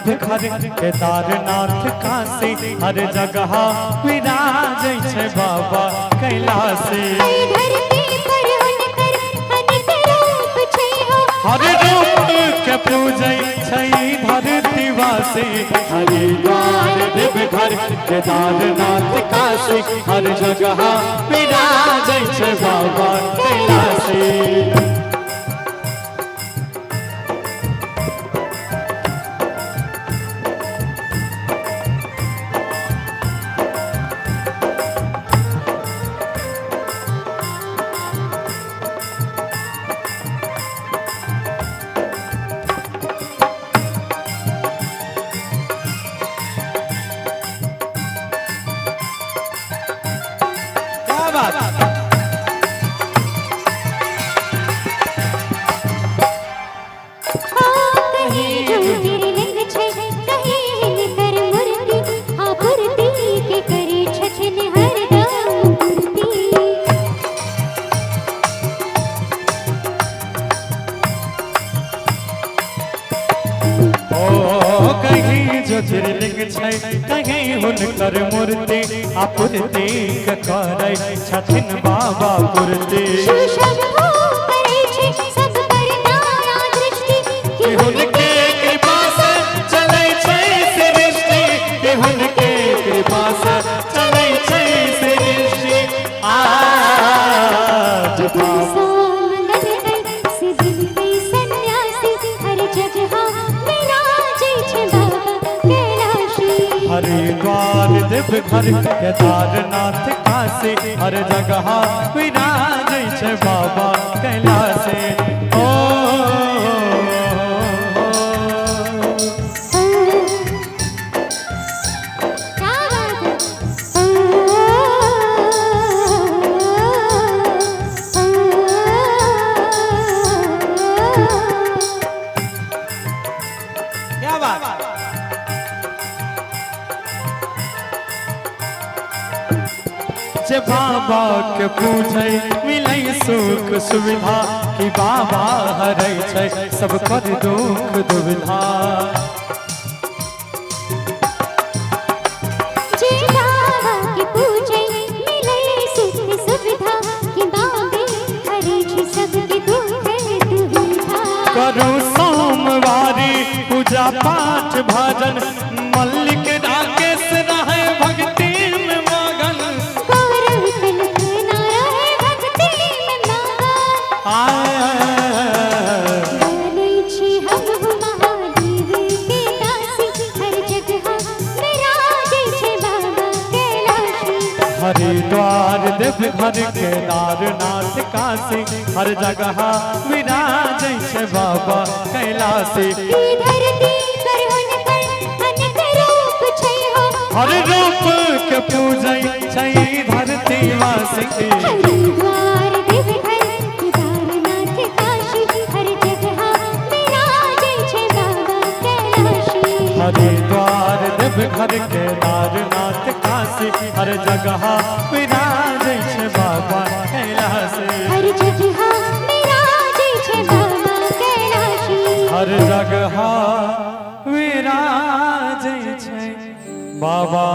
देवघर केदारनाथ काशी हर जगह विराजै छै बाबा कैलाशी। हर रूप के पूजै छै धरतीवासी हरिद्वार देवघर केदारनाथ काशी हर जगह विराजै छै बाबा कैलाशी। ज्योतिर्लिंग छै कहीं हुनकर मूर्ति आपूर्ति करै छथिन बाबा पूर्ति। हुनके कृपा से चलै छै सृष्टि हुनके कृपा से चलै छै सृष्टि। आज हरिद्वार देवघर केदारनाथ काशी हर जगह विराजै छै बाबा कैलाशी। ओ क्या बात जे बाबा के पूजै मिलै सुख सुविधा कि बाबा हरै छै सब कर दुख दुविधा। जे बाबा के पूजै मिलै सुख सुविधा कि बाबा हरै छै सब के दुख दुविधा। करू सोमवारी पूजा पाठ भजन मल्लिक राकेश रहे भक्ति में मगन। हरिद्वार देवघर केदारनाथ काशी हर जगह विराजै छै बाबा कैलाशी। हर रूप के पूजै छै धरतीवासी हरिद्वार देवघर केदारनाथ काशी हर जगह विराजै छै बाबा कैलाशी। हरिद्वार देवघर केदारनाथ काशी हर जगह विराजै छै बाबा कैलाशी। हर जगह विराजै छै बाबा कैलाशी। हर जगह विराजै छै बाबा